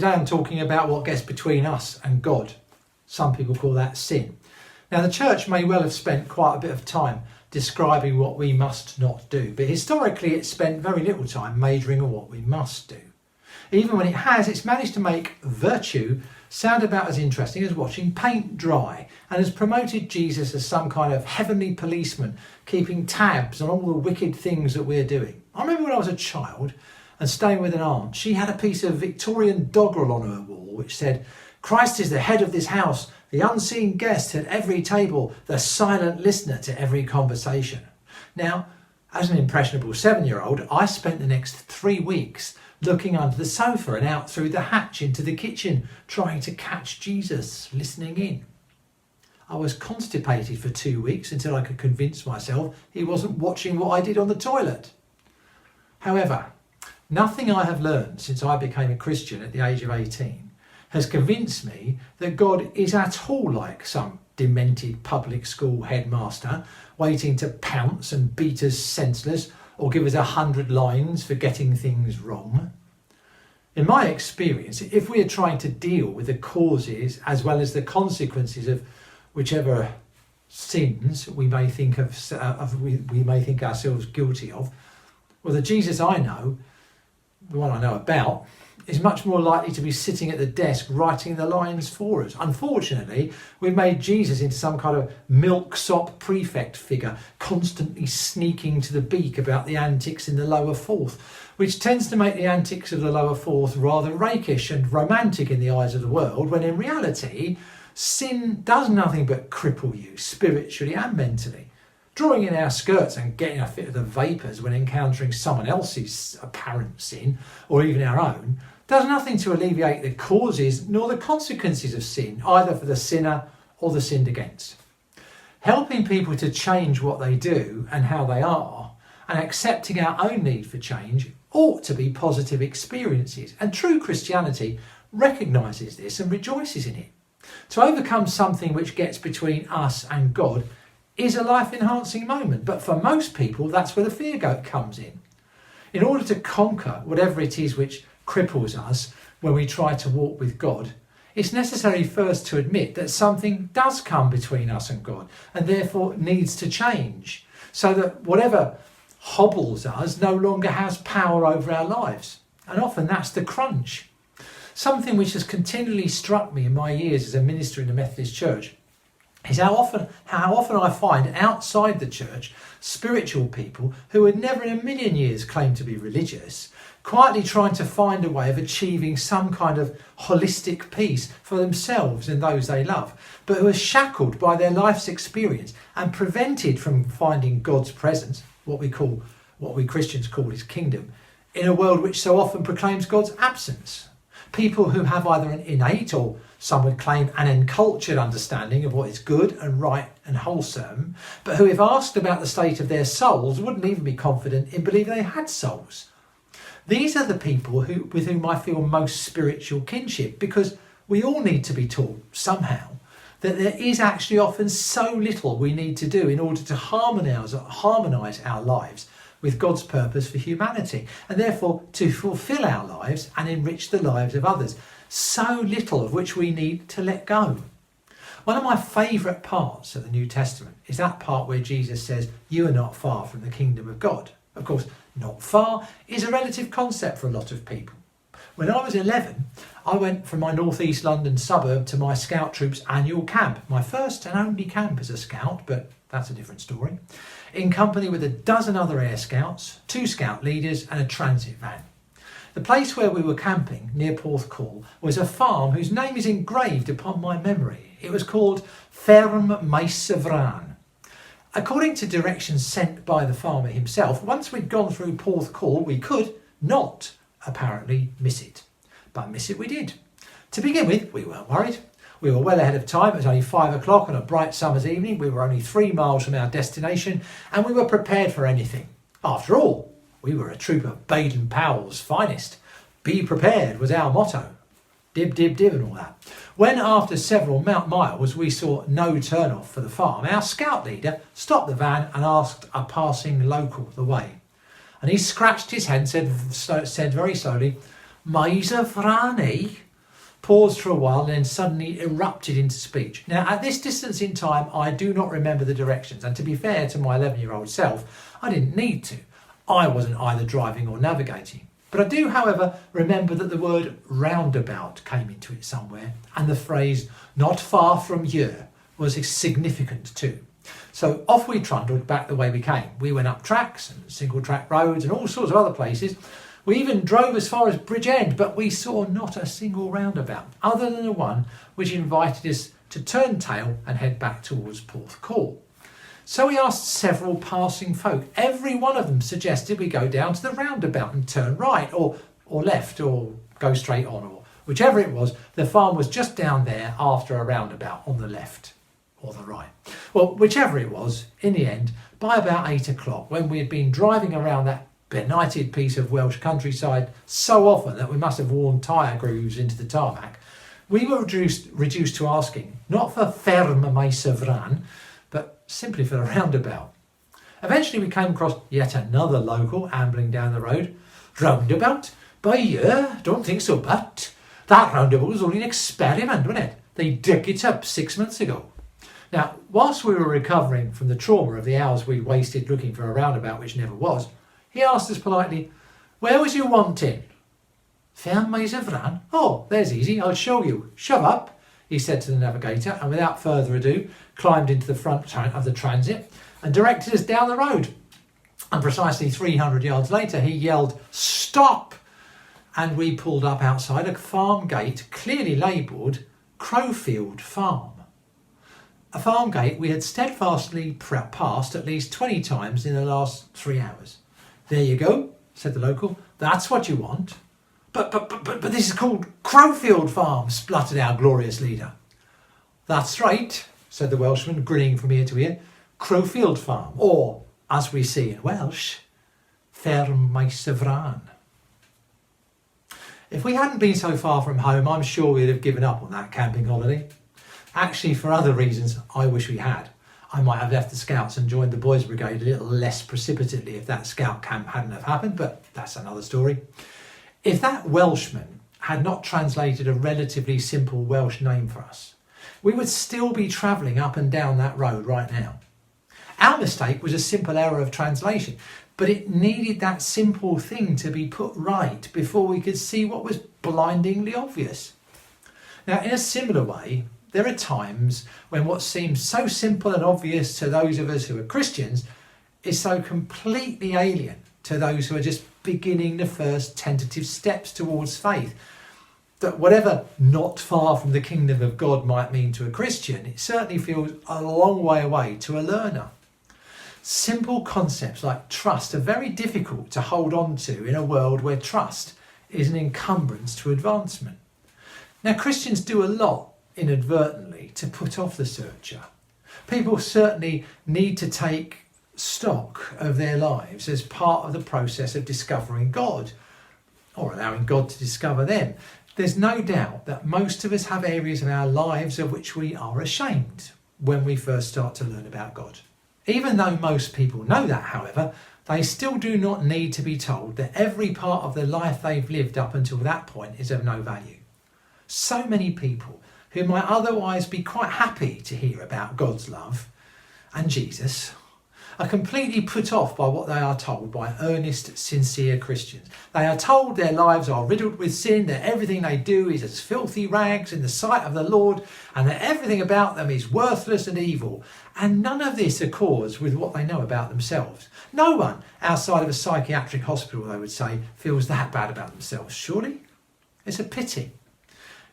Today I'm talking about what gets between us and God. Some people call that sin. Now the church may well have spent quite a bit of time describing what we must not do, but historically it's spent very little time majoring on what we must do. Even when it has, it's managed to make virtue sound about as interesting as watching paint dry, and has promoted Jesus as some kind of heavenly policeman keeping tabs on all the wicked things that we're doing. I remember when I was a child and staying with an aunt, she had a piece of Victorian doggerel on her wall which said, "Christ is the head of this house, the unseen guest at every table, the silent listener to every conversation." Now, as an impressionable 7-year-old, I spent the next 3 weeks looking under the sofa and out through the hatch into the kitchen, trying to catch Jesus listening in. I was constipated for 2 weeks until I could convince myself he wasn't watching what I did on the toilet. However, nothing I have learned since I became a Christian at the age of 18 has convinced me that God is at all like some demented public school headmaster waiting to pounce and beat us senseless or give us 100 lines for getting things wrong. In my experience, if we are trying to deal with the causes as well as the consequences of whichever sins we may think we may think ourselves guilty of, well, the Jesus I know, the one I know about, is much more likely to be sitting at the desk writing the lines for us. Unfortunately, we've made Jesus into some kind of milksop prefect figure, constantly sneaking to the beak about the antics in the lower fourth, which tends to make the antics of the lower fourth rather rakish and romantic in the eyes of the world, when in reality, sin does nothing but cripple you spiritually and mentally. Drawing in our skirts and getting a fit of the vapours when encountering someone else's apparent sin, or even our own, does nothing to alleviate the causes nor the consequences of sin, either for the sinner or the sinned against. Helping people to change what they do and how they are, and accepting our own need for change, ought to be positive experiences, and true Christianity recognises this and rejoices in it. To overcome something which gets between us and God is a life-enhancing moment, but for most people that's where the fear comes in. In order to conquer whatever it is which cripples us when we try to walk with God, it's necessary first to admit that something does come between us and God and therefore needs to change, so that whatever hobbles us no longer has power over our lives. And often that's the crunch. Something which has continually struck me in my years as a minister in the Methodist Church is how often I find outside the church spiritual people who would never in a million years claim to be religious, quietly trying to find a way of achieving some kind of holistic peace for themselves and those they love, but who are shackled by their life's experience and prevented from finding God's presence, what we Christians call his kingdom, in a world which so often proclaims God's absence. People who have either an innate, or some would claim an encultured, understanding of what is good and right and wholesome, but who, if asked about the state of their souls, wouldn't even be confident in believing they had souls. These are the people with whom I feel most spiritual kinship, because we all need to be taught somehow that there is actually often so little we need to do in order to harmonise our lives with God's purpose for humanity, and therefore to fulfil our lives and enrich the lives of others. So little of which we need to let go. One of my favourite parts of the New Testament is that part where Jesus says, "You are not far from the kingdom of God." Of course, not far is a relative concept for a lot of people. When I was 11, I went from my northeast London suburb to my Scout Troop's annual camp, my first and only camp as a Scout, but that's a different story, in company with a dozen other Air Scouts, 2 Scout leaders and a transit van. The place where we were camping, near Porthcawl, was a farm whose name is engraved upon my memory. It was called Fferm Maes y Fran. According to directions sent by the farmer himself, once we'd gone through Porthcawl, we could not, apparently, miss it. But miss it we did. To begin with, we weren't worried. We were well ahead of time. It was only 5 o'clock on a bright summer's evening. We were only 3 miles from our destination, and we were prepared for anything. After all, we were a troop of Baden-Powell's finest. Be prepared was our motto. Dib, dib, dib and all that. When after several miles we saw no turn-off for the farm, our scout leader stopped the van and asked a passing local the way. And he scratched his head and said very slowly, "Maes y Fran, eh?" paused for a while and then suddenly erupted into speech. Now, at this distance in time, I do not remember the directions, and to be fair to my 11-year-old self, I didn't need to. I wasn't either driving or navigating. But I do, however, remember that the word roundabout came into it somewhere, and the phrase not far from here was significant too. So off we trundled back the way we came. We went up tracks and single track roads and all sorts of other places. We even drove as far as Bridgend, but we saw not a single roundabout, other than the one which invited us to turn tail and head back towards Porthcawl. So we asked several passing folk. Every one of them suggested we go down to the roundabout and turn right, or left, or go straight on, or whichever it was. The farm was just down there after a roundabout on the left or the right. Well, whichever it was, in the end, by about 8 o'clock, when we had been driving around that benighted piece of Welsh countryside so often that we must have worn tyre grooves into the tarmac, we were reduced to asking, not for Fferm mai Syfran, but simply for the roundabout. Eventually we came across yet another local ambling down the road. Roundabout? By here? Don't think so, but that roundabout was only an experiment, wasn't it? They dug it up 6 months ago. Now, whilst we were recovering from the trauma of the hours we'd wasted looking for a roundabout which never was, he asked us politely, "Where was you wanting?" "Fferm mai Syfran? Oh, there's easy, I'll show you. Shove up," he said to the navigator, and without further ado, climbed into the front of the transit and directed us down the road. And precisely 300 yards later, he yelled, "Stop!" And we pulled up outside a farm gate clearly labelled Crowfield Farm. A farm gate we had steadfastly passed at least 20 times in the last 3 hours. "There you go," said the local. "That's what you want." But this is called Crowfield Farm," spluttered our glorious leader. "That's right," said the Welshman, grinning from ear to ear. "Crowfield Farm, or, as we say in Welsh, Fferm mai Syfran." If we hadn't been so far from home, I'm sure we'd have given up on that camping holiday. Actually, for other reasons, I wish we had. I might have left the Scouts and joined the Boys Brigade a little less precipitately if that Scout camp hadn't have happened, but that's another story. If that Welshman had not translated a relatively simple Welsh name for us, we would still be travelling up and down that road right now. Our mistake was a simple error of translation, but it needed that simple thing to be put right before we could see what was blindingly obvious. Now, in a similar way, there are times when what seems so simple and obvious to those of us who are Christians is so completely alien to those who are just beginning the first tentative steps towards faith that whatever not far from the kingdom of God might mean to a Christian, it certainly feels a long way away to a learner. Simple concepts like trust are very difficult to hold on to in a world where trust is an encumbrance to advancement. Now, Christians do a lot inadvertently to put off the searcher. People certainly need to take stock of their lives as part of the process of discovering God, or allowing God to discover them. There's no doubt that most of us have areas of our lives of which we are ashamed when we first start to learn about God. Even though most people know that, however, they still do not need to be told that every part of the life they've lived up until that point is of no value. So many people who might otherwise be quite happy to hear about God's love and Jesus are completely put off by what they are told by earnest, sincere Christians. They are told their lives are riddled with sin, that everything they do is as filthy rags in the sight of the Lord, and that everything about them is worthless and evil. And none of this accords with what they know about themselves. No one outside of a psychiatric hospital, they would say, feels that bad about themselves, surely? It's a pity.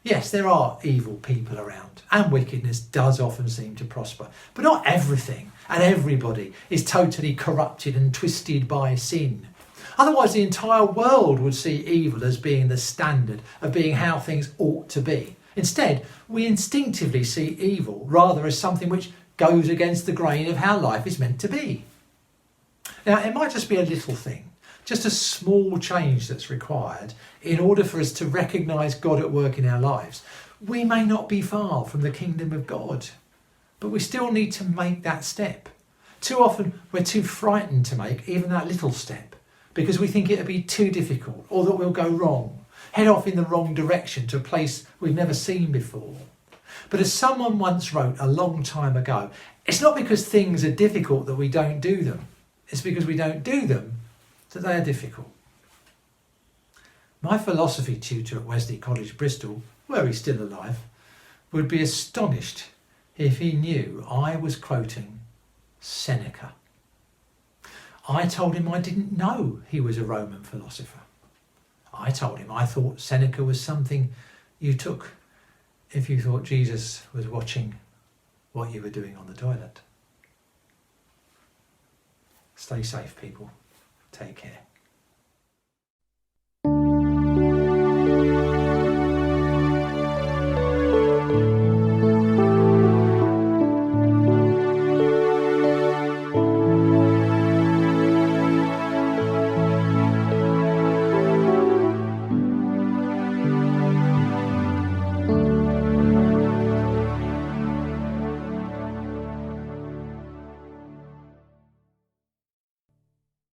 Yes, there are evil people around, and wickedness does often seem to prosper. But not everything and everybody is totally corrupted and twisted by sin. Otherwise, the entire world would see evil as being the standard of being how things ought to be. Instead, we instinctively see evil rather as something which goes against the grain of how life is meant to be. Now, it might just be a little thing, just a small change that's required in order for us to recognise God at work in our lives. We may not be far from the kingdom of God, but we still need to make that step. Too often we're too frightened to make even that little step because we think it'll be too difficult or that we'll go wrong. head off in the wrong direction to a place we've never seen before. But as someone once wrote a long time ago, it's not because things are difficult that we don't do them. It's because we don't do them that they are difficult. My philosophy tutor at Wesley College, Bristol, where he's still alive, would be astonished if he knew I was quoting Seneca. I told him I didn't know he was a Roman philosopher. I told him I thought Seneca was something you took if you thought Jesus was watching what you were doing on the toilet. Stay safe, people. Take care.